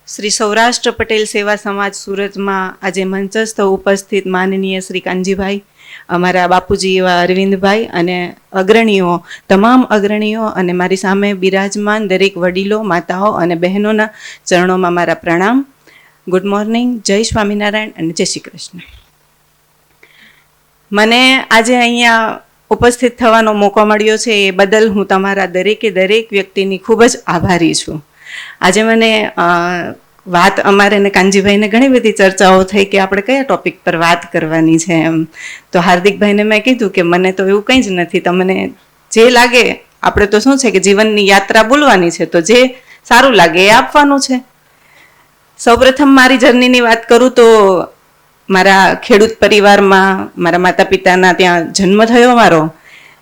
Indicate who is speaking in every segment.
Speaker 1: શ્રી સૌરાષ્ટ્ર પટેલ સેવા સમાજ સુરતમાં આજે મંચસ્થ ઉપસ્થિત માનનીય શ્રી કાનજીભાઈ, અમારા બાપુજી એવા અરવિંદભાઈ અને અગ્રણીઓ, તમામ અગ્રણીઓ અને મારી સામે બિરાજમાન દરેક વડીલો, માતાઓ અને બહેનોના ચરણોમાં મારા પ્રણામ. ગુડ મોર્નિંગ, જય સ્વામિનારાયણ અને જય શ્રી કૃષ્ણ. મને આજે અહીંયા ઉપસ્થિત થવાનો મોકો મળ્યો છે એ બદલ હું તમારા દરેકે દરેક વ્યક્તિની ખૂબ જ આભારી છું. આજે મને વાત અમારે ને કાનજીભાઈને ઘણી બધી ચર્ચાઓ થઈ કે આપણે કયા ટોપિક પર વાત કરવાની છે એમ. તો હાર્દિકભાઈને મેં કીધું કે મને તો એવું કંઈ જ નથી, તમને જે લાગે, આપણે તો શું છે કે જીવનની યાત્રા બોલવાની છે, તો જે સારું લાગે એ આપવાનું છે. સૌપ્રથમ મારી જર્નીની વાત કરું તો મારા ખેડૂત પરિવારમાં મારા માતા પિતાના ત્યાં જન્મ થયો મારો.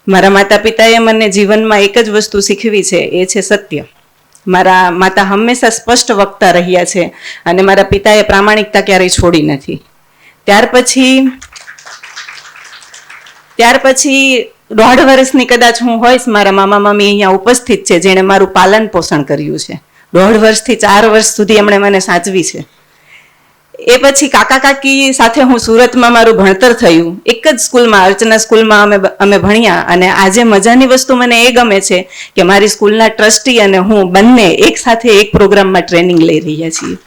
Speaker 1: મારા માતા પિતાએ મને જીવનમાં એક જ વસ્તુ શીખવી છે, એ છે સત્ય. મારા માતા હંમેશા સ્પષ્ટ વક્તા રહ્યા છે અને મારા પિતાએ પ્રામાણિકતા ક્યારેય છોડી નથી. ત્યાર પછી 1.5 વર્ષની કદાચ હું હોઈશ, મારા મામા મામી અહીંયા ઉપસ્થિત છે જેણે મારું પાલન પોષણ કર્યું છે. 1.5 વર્ષથી 4 વર્ષ સુધી એમણે મને સાચવી છે. એ પછી કાકા કાકી સાથે હું સુરતમાં મારું ભણતર થયું. એક જ સ્કૂલમાં, અર્ચના સ્કૂલમાં અમે ભણ્યા. અને આજે મજાની વસ્તુ મને એ ગમે છે કે મારી સ્કૂલના ટ્રસ્ટી અને હું બંને એક સાથે એક પ્રોગ્રામમાં ટ્રેનિંગ લઈ રહ્યા છીએ.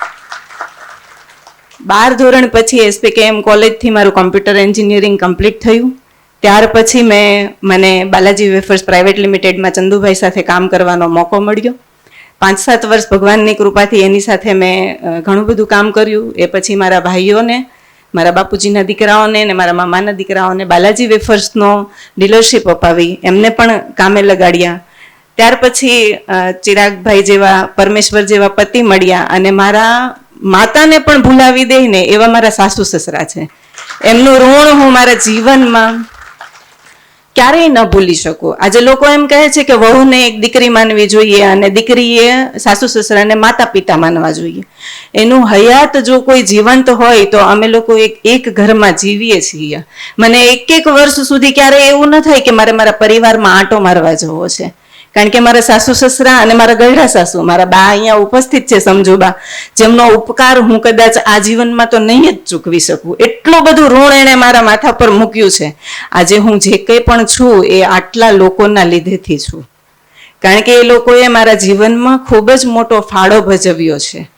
Speaker 1: 12 ધોરણ પછી SPKM કોલેજથી મારું કોમ્પ્યુટર એન્જિનિયરિંગ કમ્પ્લીટ થયું. ત્યાર પછી મને બાલાજી વેફર્સ પ્રાઇવેટ લિમિટેડમાં ચંદુભાઈ સાથે કામ કરવાનો મોકો મળ્યો. 5-7 વર્ષ ભગવાનની કૃપાથી એની સાથે મેં ઘણું બધું કામ કર્યું. એ પછી મારા ભાઈઓને, મારા બાપુજીના દીકરાઓને અને મારા મામાના દીકરાઓને બાલાજી વેફર્સનો ડીલરશીપ અપાવી, એમને પણ કામે લગાડ્યા. ત્યાર પછી ચિરાગભાઈ જેવા, પરમેશ્વર જેવા પતિ મળ્યા અને મારા માતાને પણ ભૂલાવી દઈને એવા મારા સાસુ સસરા છે. એમનું ઋણ હું મારા જીવનમાં ક્યારેય ન ભૂલી શકું. આજે લોકો એમ કહે છે કે વહુને એક દીકરી માનવી જોઈએ અને દીકરીએ સાસુ સસરાને માતા પિતા માનવા જોઈએ. એનું હયાત જો કોઈ જીવંત હોય તો અમે લોકો એક ઘરમાં જીવીએ છીએ. મને એક વર્ષ સુધી ક્યારેય એવું ન થાય કે મારે મારા પરિવારમાં આંટો મારવા જવો છે. કારણ કે મારા સાસુ સસરા અને મારા ગયડા સાસુ, મારા બા અહીંયા ઉપસ્થિત છે, સમજુબા, જેમનો ઉપકાર હું કદાચ આ જીવનમાં તો નહીં જ ચૂકવી શકું. એટલું બધું ઋણ એણે મારા માથા પર મૂક્યું છે. આજે હું જે કંઈ પણ છું એ આટલા લોકોના લીધેથી છું. કારણ કે એ લોકોએ મારા જીવનમાં ખૂબ જ મોટો ફાળો ભજવ્યો છે.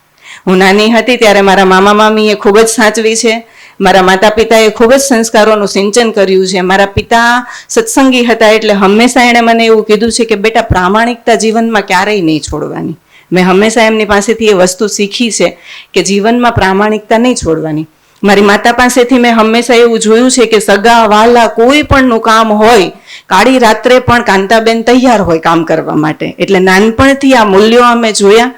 Speaker 1: હું નાની હતી ત્યારે મારા મામા મામીએ ખૂબ જ સાચવી છે. મારા માતા પિતાએ ખૂબ જ સંસ્કારોનું સિંચન કર્યું છે. મારા પિતા સત્સંગી હતા એટલે હંમેશા એણે મને એવું કીધું છે કે બેટા, પ્રામાણિકતા જીવનમાં ક્યારેય નહીં છોડવાની. મેં હંમેશા એમની પાસેથી એ વસ્તુ શીખી છે કે જીવનમાં પ્રામાણિકતા નહીં છોડવાની. મારી માતા પાસેથી મેં હંમેશા એવું જોયું છે કે સગા વાલા કોઈ પણનું કામ હોય, કાળી રાત્રે પણ કાંતાબેન તૈયાર હોય કામ કરવા માટે. એટલે નાનપણથી આ મૂલ્યો અમે જોયા.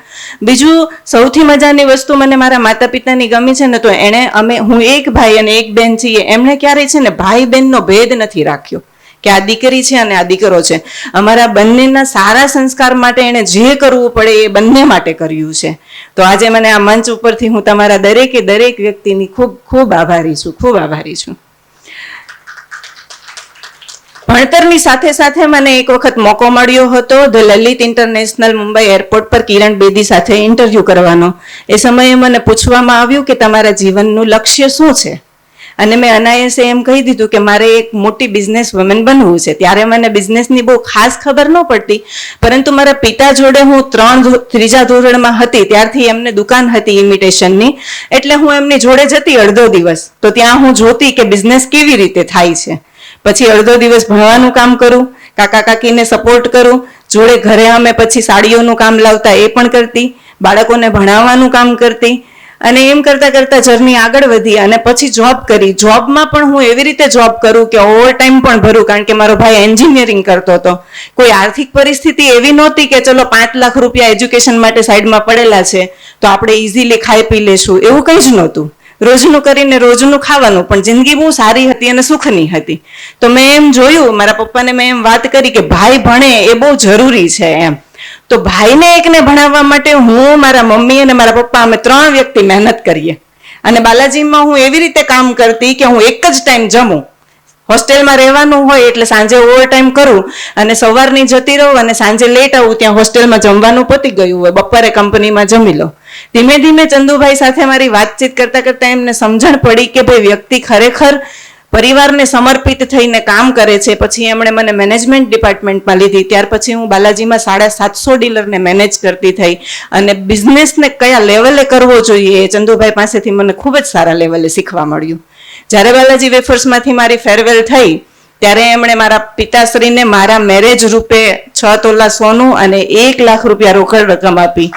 Speaker 1: બીજું સૌથી મજાની વસ્તુ મને મારા માતા પિતાની ગમી છે ને, તો હું એક ભાઈ અને એક બેન છીએ. એમણે ક્યારેય છે ને ભાઈ બહેનનો ભેદ નથી રાખ્યો કે આ દીકરી છે અને આ દીકરો છે. અમારા બંનેના સારા સંસ્કાર માટે એણે જે કરવું પડે એ બંને માટે કર્યું છે. તો આજે મને આ મંચ ઉપરથી હું તમારા દરેકે દરેક વ્યક્તિની ખૂબ ખૂબ આભારી છું, ખૂબ આભારી છું. ભણતરની સાથે સાથે મને એક વખત મોકો મળ્યો હતો the Lalit international Mumbai airport પર કિરણ બેદી સાથે ઇન્ટરવ્યૂ કરવાનો. એ સમયે મને પૂછવામાં આવ્યું કે તમારા જીવનનું લક્ષ્ય શું છે? અને મેં અનાયાસે એમ કહી દીધું કે મારે એક મોટી બિઝનેસ વુમન બનવું છે. ત્યારે મને બિઝનેસની બહુ ખાસ ખબર ન પડતી, પરંતુ મારા પિતા જોડે હું 3જા ધોરણમાં હતી ત્યારથી એમને દુકાન હતી ઇમિટેશનની, એટલે હું એમની જોડે જતી અડધો દિવસ. તો ત્યાં હું જોતી કે બિઝનેસ કેવી રીતે થાય છે. પછી અડધો દિવસ ભણવાનું કામ કરું, કાકા કાકીને સપોર્ટ કરું, જોડે ઘરે અમે પછી સાડીઓનું કામ લાવતા એ પણ કરતી, બાળકોને ભણાવવાનું કામ કરતી. અને એમ કરતાં કરતાં જર્ની આગળ વધી અને પછી જોબ કરી. જોબમાં પણ હું એવી રીતે જોબ કરું કે ઓવર ટાઈમ પણ ભરું, કારણ કે મારો ભાઈ એન્જિનિયરિંગ કરતો હતો. કોઈ આર્થિક પરિસ્થિતિ એવી નહોતી કે ચલો 5 લાખ રૂપિયા એજ્યુકેશન માટે સાઈડમાં પડેલા છે તો આપણે ઇઝીલી ખાઈ પી લેશું, એવું કંઈ જ નહોતું. રોજનું કરીને રોજનું ખાવાનું, પણ જિંદગી બહુ સારી હતી અને સુખની હતી. તો મેં એમ જોયું, મારા પપ્પાને મેં એમ વાત કરી કે ભાઈ ભણે એ બહુ જરૂરી છે એમ. તો ભાઈને એકને ભણાવવા માટે હું, મારા મમ્મી અને મારા પપ્પા, અમે 3 વ્યક્તિ મહેનત કરીએ. અને બાલાજીમાં હું એવી રીતે કામ કરતી કે હું એક જ ટાઈમ જમું. હોસ્ટેલમાં રહેવાનું હોય એટલે સાંજે ઓવરટાઈમ કરું અને સવારની જતી રહું અને સાંજે લેટ આવું, ત્યાં હોસ્ટેલમાં જમવાનું પતી ગયું હોય, બપોરે કંપનીમાં જમી લો. ધીમે ધીમે ચંદુભાઈ સાથે મારી વાતચીત કરતા કરતા એમને સમજણ પડી કે ભાઈ વ્યક્તિ ખરેખર પરિવારને સમર્પિત થઈને કામ કરે છે. પછી એમણે મને મેનેજમેન્ટ ડિપાર્ટમેન્ટમાં લીધી. ત્યાર પછી હું બાલાજીમાં 750 ડીલરને મેનેજ કરતી થઈ અને બિઝનેસને કયા લેવલે કરવો જોઈએ એ ચંદુભાઈ પાસેથી મને ખૂબ જ સારા લેવલે શીખવા મળ્યું. જ્યારે બાલાજી વેફર્સમાંથી મારી ફેરવેલ થઈ ત્યારે એમણે મારા પિતાશ્રીને મારા મેરેજ રૂપે 6 તોલા સોનું અને 1 લાખ રૂપિયા રોકડ રકમ આપી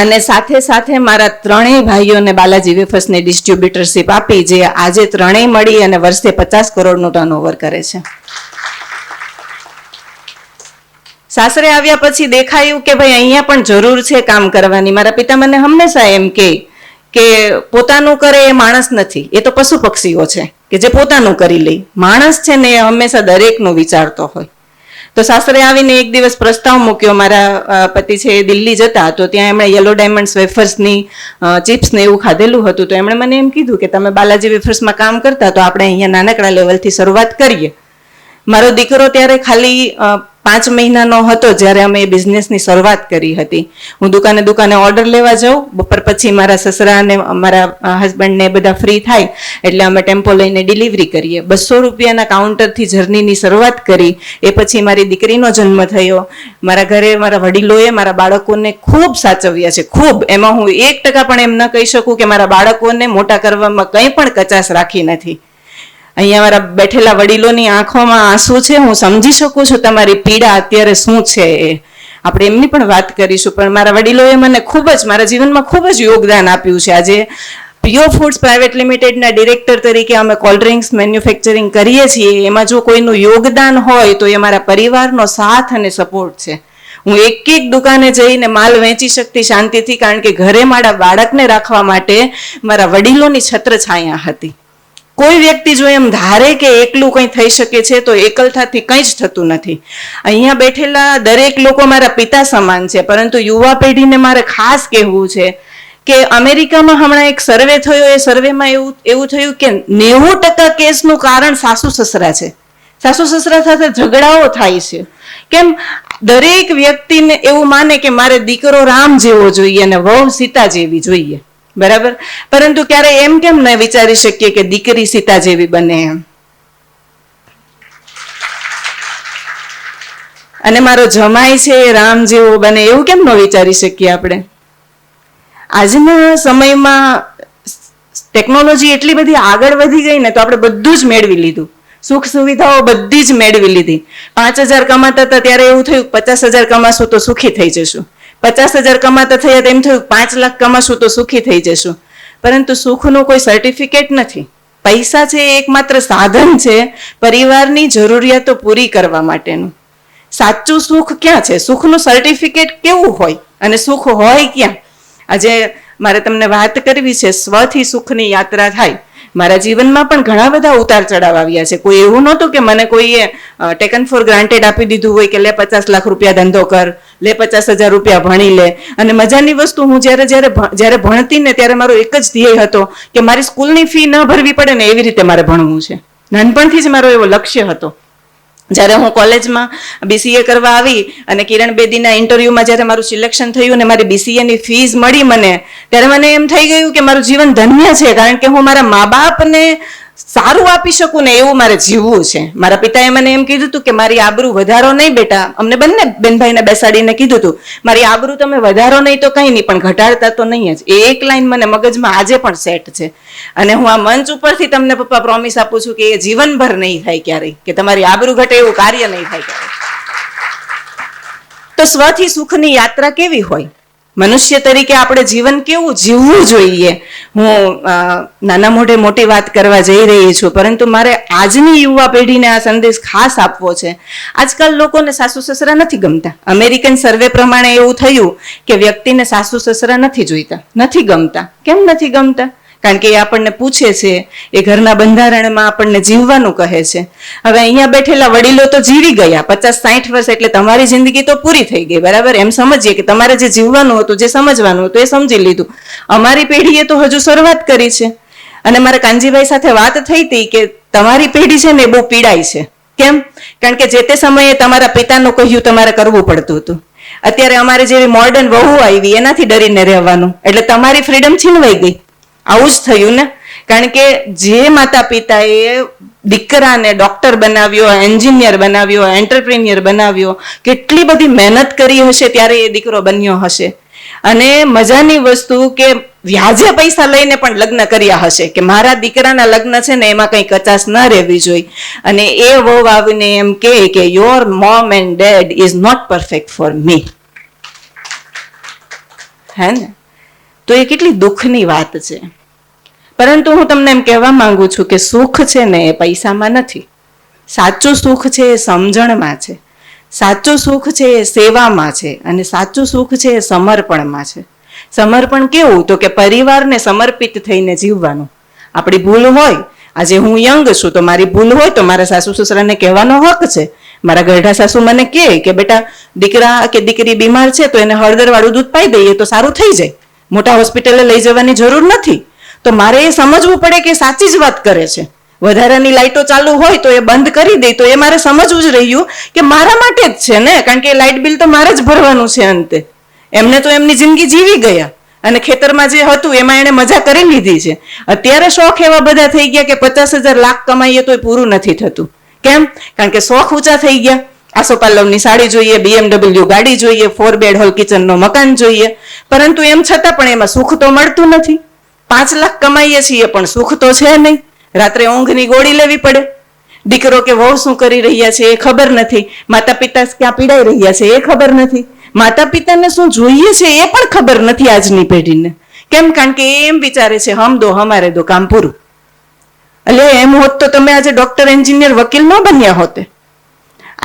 Speaker 1: અને સાથે સાથે મારા 3 ભાઈઓને બાલાજી વેફર્સની ડિસ્ટ્રીબ્યુટરશીપ આપી, જે આજે 3 મળી અને વર્ષે 50 કરોડનું ટર્નઓવર કરે છે. સાસરે આવ્યા પછી દેખાયું કે ભાઈ અહીંયા પણ જરૂર છે કામ કરવાની. મારા પિતા મને હંમેશા એમ કે પોતાનું કરે એ માણસ નથી, એ તો પશુ પક્ષીઓ છે કે જે પોતાનું કરી લે. માણસ છે ને એ હંમેશા દરેકનું વિચારતો હોય. તો સાસરે આવીને એક દિવસ પ્રસ્તાવ મૂક્યો. મારા પતિ છે એ દિલ્હી જતા, તો ત્યાં એમણે યલો ડાયમંડ્સ વેફર્સની ચિપ્સ ને એવું ખાધેલું હતું. તો એમણે મને એમ કીધું કે તમે બાલાજી વેફર્સમાં કામ કરતા, તો આપણે અહીંયા નાનકડા લેવલથી શરૂઆત કરીએ. મારો દીકરો ત્યારે ખાલી 5 મહિનાનો હતો જ્યારે અમે એ બિઝનેસની શરૂઆત કરી હતી. હું દુકાને ઓર્ડર લેવા જાઉં, બપોર પછી મારા સસરા અને મારા હસબન્ડને બધા ફ્રી થાય એટલે અમે ટેમ્પો લઈને ડિલિવરી કરીએ. 200 રૂપિયાના કાઉન્ટરથી જર્નીની શરૂઆત કરી. એ પછી મારી દીકરીનો જન્મ થયો. મારા ઘરે મારા વડીલોએ મારા બાળકોને ખૂબ સાચવ્યા છે, ખૂબ. એમાં હું 1% પણ એમ ન કહી શકું કે મારા બાળકોને મોટા કરવામાં કંઈ પણ કચાશ રાખી નથી. અહીંયા મારા બેઠેલા વડીલોની આંખોમાં આંસુ છે. હું સમજી શકું છું તમારી પીડા અત્યારે શું છે એ આપણે એમની પણ વાત કરીશું. પણ મારા વડીલોએ મને ખૂબ જ મારા જીવનમાં ખૂબ જ યોગદાન આપ્યું છે. આજે પ્યોર ફૂડ્સ પ્રાઇવેટ લિમિટેડના ડિરેક્ટર તરીકે અમે કોલ્ડ ડ્રિંક્સ મેન્યુફેક્ચરિંગ કરીએ છીએ. એમાં જો કોઈનું યોગદાન હોય તો એ મારા પરિવારનો સાથ અને સપોર્ટ છે. હું એક દુકાને જઈને માલ વેચી શકતી શાંતિથી, કારણ કે ઘરે મારા બાળકને રાખવા માટે મારા વડીલોની છત્રછાયા હતી. કોઈ વ્યક્તિ જો એમ ધારે કે એકલું કંઈ થઈ શકે છે તો એકલતાથી કંઈ જ થતું નથી. અહીંયા બેઠેલા દરેક લોકો મારા પિતા સમાન છે. પરંતુ યુવા પેઢીને મારે ખાસ કહેવું છે કે અમેરિકામાં હમણાં એક સર્વે થયો. એ સર્વેમાં એવું થયું કે 90% કેસનું કારણ સાસુ સસરા છે. સાસુ સસરા સાથે ઝઘડાઓ થાય છે. કેમ? દરેક વ્યક્તિને એવું માને કે મારે દીકરો રામ જેવો જોઈએ અને વહુ સીતા જેવી જોઈએ, બરાબર? પરંતુ ક્યારે એમ કેમ ન વિચારી શકીએ કે દીકરી સીતા જેવી બને એમ? અને મારો જમાઈ છે એ રામ જેવો બને એવું કેમ ન વિચારી શકીએ આપણે? આજના સમયમાં ટેકનોલોજી એટલી બધી આગળ વધી ગઈ ને તો આપણે બધું જ મેળવી લીધું. સુખ સુવિધાઓ બધી જ મેળવી લીધી. 5,000 કમાતા હતા ત્યારે એવું થયું 50,000 કમાશું તો સુખી થઈ જશું. 50,000 કમાતા થયા તો એમ થયું 5 લાખ કમાશું તો સુખી થઈ જશું. પરંતુ સુખનું કોઈ સર્ટિફિકેટ નથી. પૈસા છે એ એકમાત્ર સાધન છે પરિવારની જરૂરિયાતો પૂરી કરવા માટેનું. સાચું સુખ ક્યાં છે? સુખનું સર્ટિફિકેટ કેવું હોય અને સુખ હોય ક્યાં? આજે મારે તમને વાત કરવી છે સ્વથી સુખની યાત્રા થાય. મારા જીવનમાં પણ ઘણા બધા ઉતાર ચઢાવ આવ્યા છે. કોઈ એવું નહોતું કે મને કોઈએ ટેકન ફોર ગ્રાન્ટેડ આપી દીધું હોય કે લે 50 લાખ રૂપિયા ધંધો કર, લે 50,000 રૂપિયા ભણી લે. અને મજાની વસ્તુ, હું જ્યારે ભણતી ને ત્યારે મારો એક જ ધ્યેય હતો કે મારી સ્કૂલની ફી ન ભરવી પડે ને એવી રીતે મારે ભણવું છે. નાનપણથી જ મારો એવો લક્ષ્ય હતો. જ્યારે હું કોલેજમાં BCA કરવા આવી અને કિરણ બેદીના ઇન્ટરવ્યુમાં જ્યારે મારું સિલેક્શન થયું અને મારી BCAની ફીસ મળી મને, ત્યારે મને એમ થઈ ગયું કે મારું જીવન ધન્ય છે, કારણ કે હું મારા મા બાપને સારું આપી શકું ને એવું મારે જીવવું છે. મારા પિતાએ મને એમ કીધું હતું કે મારી આબરૂ વધારો નહીં બેટા, અમને બંને બેનભાઈને બેસાડીને કીધું હતું, મારી આબરૂ તમે વધારો નહીં તો કંઈ નહીં પણ ઘટાડતા તો નહીં જ. એ એક લાઈન મને મગજમાં આજે પણ સેટ છે. અને હું આ મંચ ઉપરથી તમને પપ્પા પ્રોમિસ આપું છું કે એ જીવનભર નહીં થાય ક્યારેય, કે તમારી આબરૂ ઘટે એવું કાર્ય નહીં થાય ક્યારેય. તો સ્વથી સુખની યાત્રા કેવી હોય? મનુષ્ય તરીકે આપણે જીવન કેવું જીવવું જોઈએ? હું નાના મોઢે મોટી વાત કરવા જઈ રહી છું, પરંતુ મારે આજની યુવા પેઢીને આ સંદેશ ખાસ આપવો છે. આજકાલ લોકોને સાસુ સસરા નથી ગમતા. અમેરિકન સર્વે પ્રમાણે એવું થયું કે વ્યક્તિને સાસુ સસરા નથી જોઈતા, નથી ગમતા. કેમ નથી ગમતા? કારણ કે એ આપણને પૂછે છે, એ ઘરના બંધારણમાં આપણને જીવવાનું કહે છે. હવે અહીંયા બેઠેલા વડીલો તો જીવી ગયા 50-60 વર્ષ, એટલે તમારી જિંદગી તો પૂરી થઈ ગઈ, બરાબર? એમ સમજીએ કે તમારે જે જીવવાનું હતું, જે સમજવાનું હતું એ સમજી લીધું. અમારી પેઢીએ તો હજુ શરૂઆત કરી છે. અને મારા કાનજીભાઈ સાથે વાત થઈ હતી કે તમારી પેઢી છે ને એ બહુ પીડાય છે. કેમ? કારણ કે જે તે સમયે તમારા પિતાનું કહ્યું તમારે કરવું પડતું હતું. અત્યારે અમારે જેવી મોડર્ન વહુ આવી એનાથી ડરીને રહેવાનું, એટલે તમારી ફ્રીડમ છીનવાઈ ગઈ. આવું જ થયું ને. કારણ કે જે માતા પિતાએ દીકરાને ડોક્ટર બનાવ્યો, એન્જિનિયર બનાવ્યો, એન્ટરપ્રિન્યોર બનાવ્યો, કેટલી બધી મહેનત કરી હશે ત્યારે એ દીકરો બન્યો હશે. અને મજાની વસ્તુ કે વ્યાજે પૈસા લઈને પણ લગ્ન કર્યા હશે કે મારા દીકરાના લગ્ન છે ને એમાં કઈ કચાશ ન રહેવી જોઈએ. અને એ વહુ આવીને એમ કે your mom and dad is not perfect for me. હે ને? તો એ કેટલી દુઃખની વાત છે. પરંતુ હું તમને એમ કહેવા માંગુ છું કે સુખ છે ને એ પૈસામાં નથી. સાચું સુખ છે એ સમજણમાં છે. સાચું સુખ છે એ સેવામાં છે. અને સાચું સુખ છે એ સમર્પણમાં છે. સમર્પણ કેવું? તો કે પરિવારને સમર્પિત થઈને જીવવાનું. આપણી ભૂલ હોય, આજે હું યંગ છું તો મારી ભૂલ હોય તો મારા સાસુ સસરાને કહેવાનો હક છે. મારા ગઢા સાસુ મને કહે કે બેટા દીકરા કે દીકરી બીમાર છે તો એને હળદર વાળું દૂધ પાઈ દઈએ તો સારું થઈ જાય, મોટા હોસ્પિટલે લઈ જવાની જરૂર નથી. તો મારે એ સમજવું પડે કે સાચી જ વાત કરે છે. વધારાની લાઇટો ચાલુ હોય તો એ બંધ કરી દે તો એ મારે સમજવું જ રહ્યું કે મારા માટે જ છે ને, કારણ કે લાઇટ બિલ તો મારે જ ભરવાનું છે અંતે. એમને તો એમની જિંદગી જીવી ગયા અને ખેતરમાં જે હતું એમાં એને મજા કરી લીધી છે. અત્યારે શોખ એવા બધા થઈ ગયા કે 50,000 લાખ કમાઈએ તો પૂરું નથી થતું. કેમ? કારણ કે શોખ ઊંચા થઈ ગયા. આસોપાલવની સાડી જોઈએ, BMW ગાડી જોઈએ, 4 બેડ હોલ કિચનનો મકાન જોઈએ, પરંતુ એમ છતાં પણ એમાં સુખ તો મળતું નથી. 5 લાખ કમાઈએ છીએ પણ સુખ તો છે નહીં. રાત્રે ઊંઘની ગોળી લેવી પડે. દીકરો કે વહુ શું કરી રહ્યા છે એ ખબર નથી. માતા પિતા ક્યાં પીડાઈ રહ્યા છે એ ખબર નથી. માતા પિતાને શું જોઈએ છે એ પણ ખબર નથી આજની પેઢીને. કેમ? કારણ કે એ એમ વિચારે છે હમ દો હમારે દો, કામ પૂરું. એટલે એમ હોત તો તમે આજે ડોક્ટર, એન્જિનિયર, વકીલ ન બન્યા હોતે.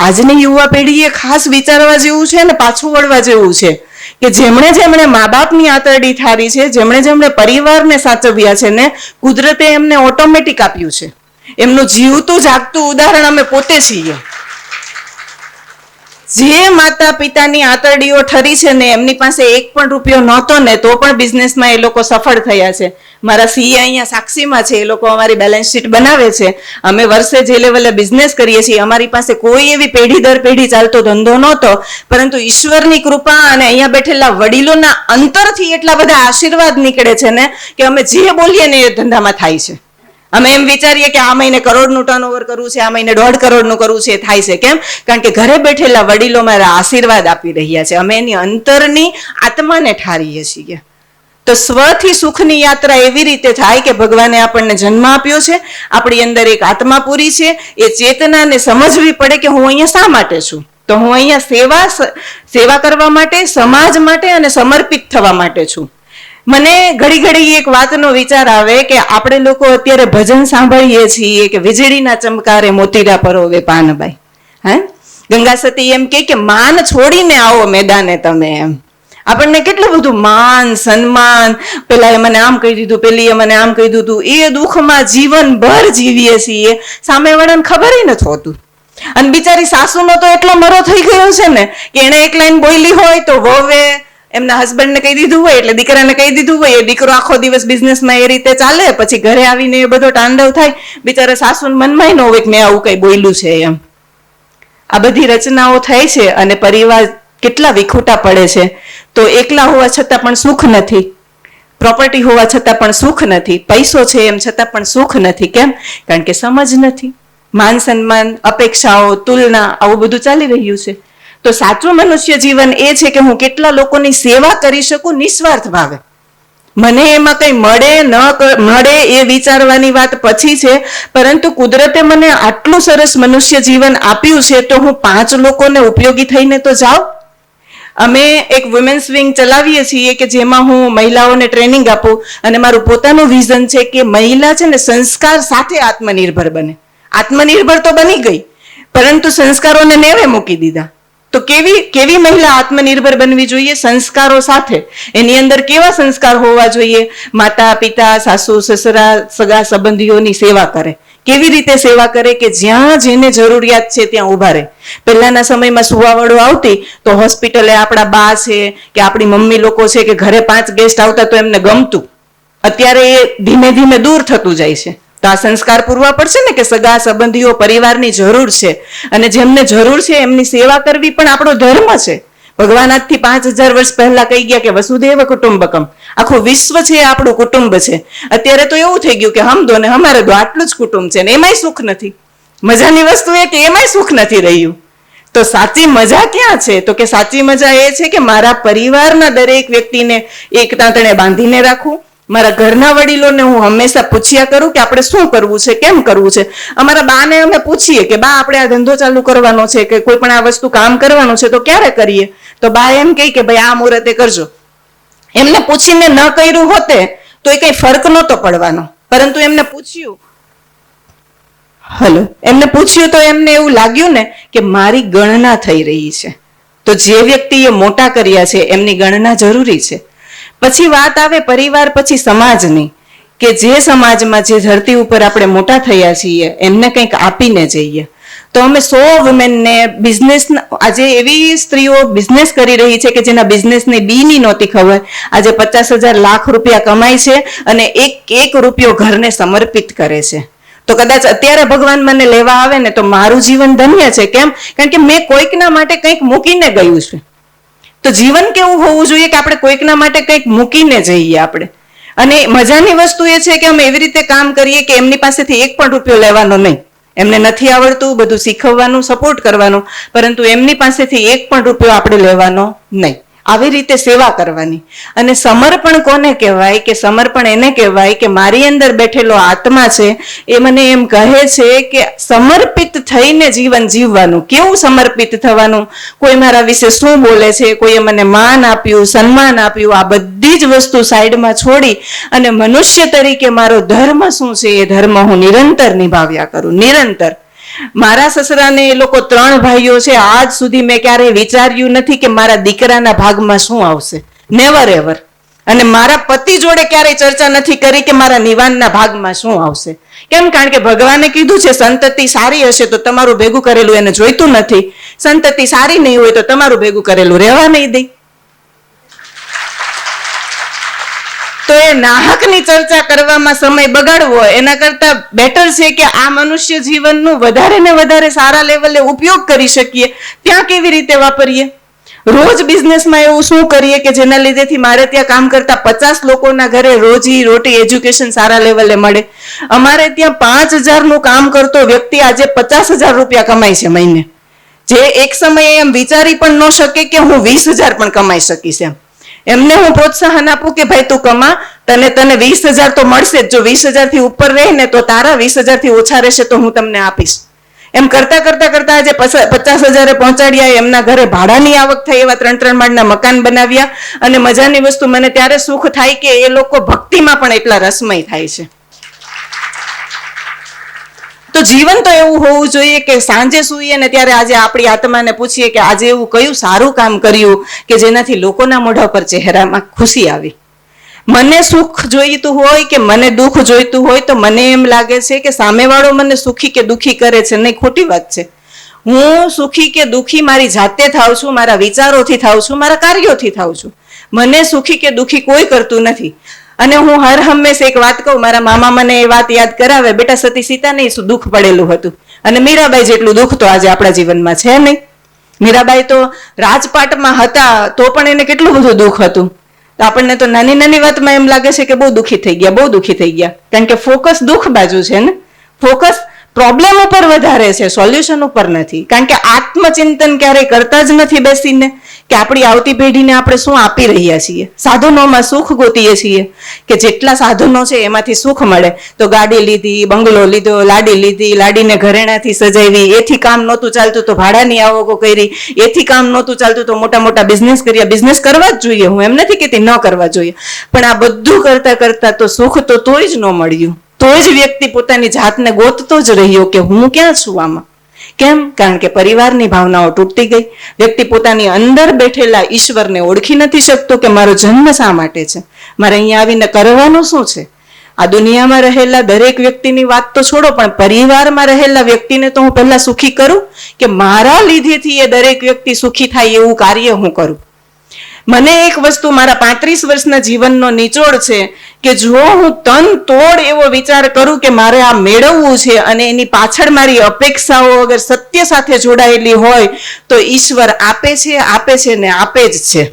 Speaker 1: આજની યુવા પેઢીએ ખાસ વિચારવા જેવું છે ને પાછું વળવા જેવું છે કે જેમણે મા બાપની આંતરડી ઠારી છે, જેમણે પરિવારને સાચવ્યા છે ને, કુદરતે એમને ઓટોમેટિક આપ્યું છે. એમનું જીવતું જાગતું ઉદાહરણ અમે પોતે છીએ. જે માતા પિતાની આંતરડીઓ ઠરી છે ને એમની પાસે 1 પણ રૂપિયો નહોતો ને તો પણ બિઝનેસમાં એ લોકો સફળ થયા છે. મારા સીએ અહીંયા સાક્ષીમાં છે. એ લોકો અમારી બેલેન્સ શીટ બનાવે છે. અમે વર્ષે જે લેવલે બિઝનેસ કરીએ છીએ, અમારી પાસે કોઈ એવી પેઢી દર પેઢી ચાલતો ધંધો નહોતો, પરંતુ ઈશ્વરની કૃપા અને અહીંયા બેઠેલા વડીલોના અંતરથી એટલા બધા આશીર્વાદ નીકળે છે ને કે અમે જે બોલીએ ને એ ધંધામાં થાય છે. અમે એમ વિચારીએ કે આ મહિને કરોડનું ટર્નઓવર કરવું છે, આ મહિને 1.5 કરોડનું કરવું છે, થાય છે. કેમ? કારણ કે ઘરે બેઠેલા વડીલો મારા આશીર્વાદ આપી રહ્યા છે. અમે એની અંતરની આત્માને ઠારીએ છીએ. તો સ્વથી સુખની યાત્રા એવી રીતે થાય કે ભગવાને આપણને જન્મ આપ્યો છે, આપણી અંદર એક આત્મા પૂરી છે. એ ચેતનાને સમજવી પડે કે હું અહીંયા શા માટે છું. તો હું અહીંયા સેવા કરવા માટે, સમાજ માટે અને સમર્પિત થવા માટે છું. મને ઘડી એક વાતનો વિચાર આવે કે આપણે લોકો અત્યારે ભજન સાંભળીએ છીએ કે વીજળીના ચમકારે મોતીરા પરોવે પાનબાઈ. હે? ગંગા સતી એમ કે માન છોડીને આવો મેદાને તમે. એમ આપણને કેટલું બધું માન સન્માન, પેલા એ મને આમ કહી દીધું, પેલી એ મને આમ કહી દીધું, એ દુઃખમાં જીવનભર જીવીએ છીએ. સામેવાળાને ખબર નથી હોતું. અને બિચારી સાસુનો તો એટલો મરો થઈ ગયો છે ને કે એને એક લાઈન બોલી હોય તો વહુએ એમના હસબન્ડને કહી દીધું હોય, એટલે દીકરાને કહી દીધું હોય. એ દીકરો આખો દિવસ બિઝનેસમાં એ રીતે ચાલે, પછી ઘરે આવીને એ બધો તાંડવ થાય. બિચારા સાસુને મનમાં ન હોય કે મેં આવું કઈ બોલ્યું છે એમ. આ બધી રચનાઓ થાય છે અને પરિવાર કેટલા વિખૂટા પડે છે. તો એકલા હોવા છતાં પણ સુખ નથી, પ્રોપર્ટી હોવા છતાં પણ સુખ નથી, પૈસો છે એમ છતાં પણ સુખ નથી. કેમ? કારણ કે સમજ નથી. માન સન્માન, અપેક્ષાઓ, તુલના, આવું બધું ચાલી રહ્યું છે. તો સાચું મનુષ્ય જીવન એ છે કે હું કેટલા લોકોની સેવા કરી શકું નિસ્વાર્થ ભાવે. મને એમાં કઈ મળે ન મળે એ વિચારવાની વાત પછી છે, પરંતુ કુદરતે મને આટલું સરસ મનુષ્ય જીવન આપ્યું છે તો હું 5 લોકોને ઉપયોગી થઈને તો જાઉં. અમે એક વુમેન્સ વિંગ ચલાવીએ છીએ કે જેમાં હું મહિલાઓને ટ્રેનિંગ આપું અને મારું પોતાનું વિઝન છે કે મહિલા છે ને સંસ્કાર સાથે આત્મનિર્ભર બને. આત્મનિર્ભર તો બની ગઈ પરંતુ સંસ્કારોને નેવે મૂકી દીધા. તો કેવી મહિલા આત્મનિર્ભર બનવી જોઈએ? સંસ્કારો સાથે. એની અંદર કેવા સંસ્કાર હોવા જોઈએ? માતા પિતા, સાસુ સસરા, સગા સંબંધીઓની સેવા કરે. કેવી રીતે સેવા કરે કે જ્યાં જેને જરૂરિયાત છે ત્યાં ઉભા રહે. પહેલાના સમયમાં સુવાવડો આવતી તો હોસ્પિટલે આપણા બા છે કે આપણી મમ્મી લોકો છે કે ઘરે 5 ગેસ્ટ આવતા તો એમને ગમતું. અત્યારે એ ધીમે ધીમે દૂર થતું જાય છે. તો આ સંસ્કાર પૂરવા પડશે ને કે સગા સંબંધીઓ પરિવારની જરૂર છે, અને જેમને જરૂર છે એમની સેવા કરવી પણ આપણો ધર્મ છે. ભગવાન આજથી 5000 વર્ષ પહેલા કહી ગયા કે વસુદેવ કુટુંબકમ, આખું વિશ્વ છે એ આપણું કુટુંબ છે. અત્યારે તો એવું થઈ ગયું કે હમ દો ને હમારે દો, આટલું જ કુટુંબ છે ને એમાંય સુખ નથી. મજાની વસ્તુ એ કે એમાંય સુખ નથી રહ્યું. તો સાચી મજા ક્યાં છે? તો કે સાચી મજા એ છે કે મારા પરિવારના દરેક વ્યક્તિને એક તાંતણે બાંધીને રાખવું. મારા ઘરના વડીલોને હું હંમેશા પૂછ્યા કરું કે આપણે શું કરવું છે, કેમ કરવું છે. અમારા બાને અમે પૂછીએ કે બા આપણે આ ધંધો ચાલુ કરવાનો છે કે કોઈ પણ આ વસ્તુ કામ કરવાનું છે તો ક્યારે કરીએ? તો બા એમ કહે કે ભાઈ આ મુહૂર્તે કરજો. એમને પૂછીને ન કર્યું હોતે તો એ કઈ ફરક નહોતો પડવાનો, પરંતુ એમને પૂછ્યું એમને પૂછ્યું તો એમને એવું લાગ્યું ને કે મારી ગણના થઈ રહી છે. તો જે વ્યક્તિએ મોટા કર્યા છે એમની ગણના જરૂરી છે. પછી વાત આવે પરિવાર પછી સમાજની, કે જે સમાજમાં જે ધરતી ઉપર આપણે મોટા થયા છીએ એમને કંઈક આપીને જઈએ. તો અમે 100 વુમેનને બિઝનેસ, આજે એવી સ્ત્રીઓ બિઝનેસ કરી રહી છે કે જેના બિઝનેસની બીની નહોતી ખબર, આજે 50,000 લાખ રૂપિયા કમાય છે અને એક રૂપિયો ઘરને સમર્પિત કરે છે. તો કદાચ અત્યારે ભગવાન મને લેવા આવે ને તો મારું જીવન ધન્ય છે. કેમ? કારણ કે મેં કોઈકના માટે કંઈક મૂકીને ગયું છે. તો જીવન કેવું હોવું જોઈએ કે આપણે કોઈકના માટે કંઈક મૂકીને જઈએ આપણે. અને મજાની વસ્તુ એ છે કે અમે એવી રીતે કામ કરીએ કે એમની પાસેથી એક પણ રૂપિયો લેવાનો નહીં. એમને નથી આવડતું, બધું શીખવવાનું, સપોર્ટ કરવાનું, પરંતુ એમની પાસેથી એક પણ રૂપિયો આપણે લેવાનો નહીં. આવી રીતે સેવા કરવાની. અને સમર્પણ કોને કહેવાય? કે સમર્પણ એને કહેવાય કે મારી અંદર બેઠેલો આત્મા છે એ મને એમ કહે છે કે સમર્પિત થઈને જીવન જીવવાનું. કેવું સમર્પિત થવાનું? કોઈ મારા વિશે શું બોલે છે, કોઈએ મને માન આપ્યું, સન્માન આપ્યું, આ બધી જ વસ્તુ સાઈડમાં છોડી અને મનુષ્ય તરીકે મારો ધર્મ શું છે એ ધર્મ હું નિરંતર નિભાવ્યા કરું. નિરંતર. મારા સસરાને એ લોકો 3 ભાઈઓ છે. આજ સુધી મેં ક્યારેય વિચાર્યું નથી કે મારા દીકરાના ભાગમાં શું આવશે. Never ever. અને મારા પતિ જોડે ક્યારેય ચર્ચા નથી કરી કે મારા નિવાનના ભાગમાં શું આવશે. કેમ? કારણ કે ભગવાને કીધું છે સંતતિ સારી હશે તો તમારું ભેગું કરેલું એને જોઈતું નથી, સંતતિ સારી નહીં હોય તો તમારું ભેગું કરેલું રહેવા નહીં દે. તો એ નાહકની ચર્ચા કરવામાં સમય બગાડવો એના કરતા બેટર છે કે આ મનુષ્ય જીવનનું વધારે ને વધારે સારા લેવલે ઉપયોગ કરી શકીએ ત્યાં કેવી રીતે વાપરીએ. રોજ બિઝનેસમાં એવું શું કરીએ કે જેના લીધેથી મારે ત્યાં કામ કરતા 50 લોકોના ઘરે રોજી રોટી એજ્યુકેશન સારા લેવલે મળે. અમારે ત્યાં 5000 નું કામ કરતો વ્યક્તિ આજે 50,000 રૂપિયા કમાય છે મહિને. જે એક સમયે એમ વિચારી પણ ન શકે કે હું 20,000 પણ કમાઈ શકીશ. એમને હું પ્રોત્સાહન આપું કે ભાઈ તું કમા, તને 20,000 તો મળશે જ. જો 20,000 થી ઉપર રહે ને તો તારા 20,000 થી ઓછા રહેશે તો હું તમને આપીશ. એમ કરતા કરતા આજે 50,000 પહોંચાડ્યા. એમના ઘરે ભાડાની આવક થઈ, એવા 3 માળના મકાન બનાવ્યા. અને મજાની વસ્તુ મને ત્યારે સુખ થાય કે એ લોકો ભક્તિમાં પણ એટલા રસમય થાય છે. તો જીવન તો એવું હોવું જોઈએ કે સાંજે સૂઈએ ને ત્યારે આજે આપણી આત્માને પૂછીએ કે આજે એવું કયું સારું કામ કર્યું કે જેનાથી લોકોના મોઢા પર ચહેરામાં ખુશી આવી. મને સુખ જોઈતું હોય કે મને દુઃખ જોઈતું હોય તો મને એમ લાગે છે કે સામેવાળો મને સુખી કે દુઃખી કરે છે. નહીં, ખોટી વાત છે. હું સુખી કે દુઃખી મારી જાતે થાઉં છું, મારા વિચારોથી થાઉં છું, મારા કાર્યોથી થાઉં છું. મને સુખી કે દુઃખી કોઈ કરતું નથી. અને હું હર હંમેશા એક વાત કહું, મારા મામા મને એ વાત યાદ કરાવે, બેટા સતી સીતાને દુઃખ પડેલું હતું અને મીરાબાઈ જેટલું દુઃખ તો આજે આપણા જીવનમાં છે નહીં. મીરાબાઈ તો રાજપાટમાં હતા તો પણ એને કેટલું બધું દુઃખ હતું. આપણને તો નાની નાની વાતમાં એમ લાગે છે કે બહુ દુઃખી થઈ ગયા, બહુ દુઃખી થઈ ગયા. કારણ કે ફોકસ દુઃખ બાજુ છે ને, ફોકસ પ્રોબ્લેમ ઉપર વધારે છે, સોલ્યુશન ઉપર નથી. કારણ કે આત્મચિંતન ક્યારેય કરતા જ નથી બેસીને કે આપણી આવતી પેઢીને આપણે શું આપી રહ્યા છીએ. સાધનોમાં સુખ ગોતીએ છીએ કે જેટલા સાધનો છે એમાંથી સુખ મળે. તો ગાડી લીધી, બંગલો લીધો, લાડી લીધી, લાડીને ઘરેણાથી સજાવી, એથી કામ નહોતું ચાલતું તો ભાડાની આવકો કરી, એથી કામ નહોતું ચાલતું તો મોટા મોટા બિઝનેસ કર્યા. બિઝનેસ કરવા જ જોઈએ, હું એમ નથી કહેતી ન કરવા જોઈએ, પણ આ બધું કરતા કરતા તો સુખ તો તોય જ ન મળ્યું. તો જ વ્યક્તિ પોતાની જાતને ગોતતો જ રહ્યો કે હું ક્યાં છું આમાં. કેમ? કારણ કે પરિવારની ભાવનાઓ તૂટતી ગઈ. વ્યક્તિ પોતાની અંદર બેઠેલા ઈશ્વરને ઓળખી નથી શકતો કે મારો જન્મ શા માટે છે, મારે અહીંયા આવીને કરવાનું શું છે. આ દુનિયામાં રહેલા દરેક વ્યક્તિની વાત તો છોડો, પણ પરિવારમાં રહેલા વ્યક્તિને તો હું પહેલા સુખી કરું કે મારા લીધેથી એ દરેક વ્યક્તિ સુખી થાય એવું કાર્ય હું કરું. મને એક વસ્તુ મારા 35 વર્ષના જીવનનો નિચોડ છે કે જો હું તન તોડ એવો વિચાર કરું કે મારે આ મેળવવું છે અને એની પાછળ મારી અપેક્ષાઓ અગર સત્ય સાથે જોડાયેલી હોય તો ઈશ્વર આપે છે ને આપે જ છે.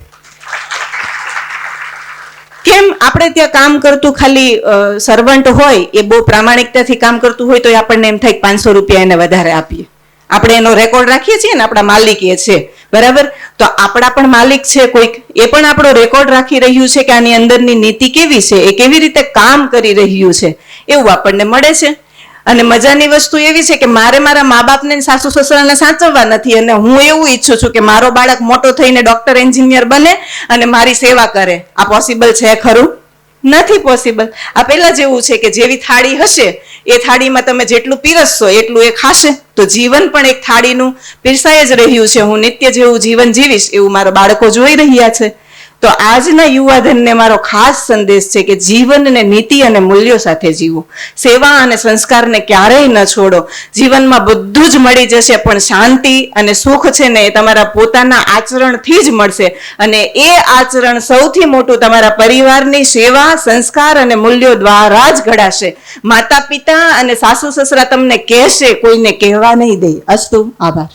Speaker 1: કેમ આપણે ત્યાં કામ કરતું ખાલી સર્વન્ટ હોય એ બહુ પ્રામાણિકતાથી કામ કરતું હોય તો આપણને એમ થાય 500 રૂપિયા એને વધારે આપીએ. આપણે એનો રેકોર્ડ રાખીએ છીએ ને, આપણા માલિક એ છે, બરાબર? તો આપણા પણ માલિક છે કોઈક, એ પણ આપણો રેકોર્ડ રાખી રહ્યું છે કે આની અંદરની નીતિ કેવી છે, એ કેવી રીતે કામ કરી રહ્યું છે, એવું આપણને મળે છે. અને મજાની વસ્તુ એવી છે કે મારે મારા મા બાપને સાસુ સસરાને સાચવવા નથી અને હું એવું ઈચ્છું છું કે મારો બાળક મોટો થઈને ડોક્ટર એન્જિનિયર બને અને મારી સેવા કરે. આ પોસિબલ છે ખરું? નથી પોસિબલ. આ પહેલા જેવું છે કે જેવી થાળી હશે એ થાળીમાં તમે જેટલું પીરસશો એટલું એ ખાશે. તો જીવન પણ એક થાળીનું પીરસાઈ જ રહ્યું છે. હું નિત્ય જેવું જીવન જીવીશ એવું મારા બાળકો જોઈ રહ્યા છે. તો આજના યુવાધનને મારો ખાસ સંદેશ છે કે જીવનને નીતિ અને મૂલ્યો સાથે જીવો. સેવા અને સંસ્કારને ક્યારેય ન છોડો. જીવનમાં બધું જ મળી જશે પણ શાંતિ અને સુખ છે ને એ તમારા પોતાના આચરણથી જ મળશે. અને એ આચરણ સૌથી મોટું તમારા પરિવારની સેવા, સંસ્કાર અને મૂલ્યો દ્વારા જ ઘડાશે. માતા પિતા અને સાસુ સસરા તમને કહેશે, કોઈને કહેવા નહીં દે. અસ્તુ. આભાર.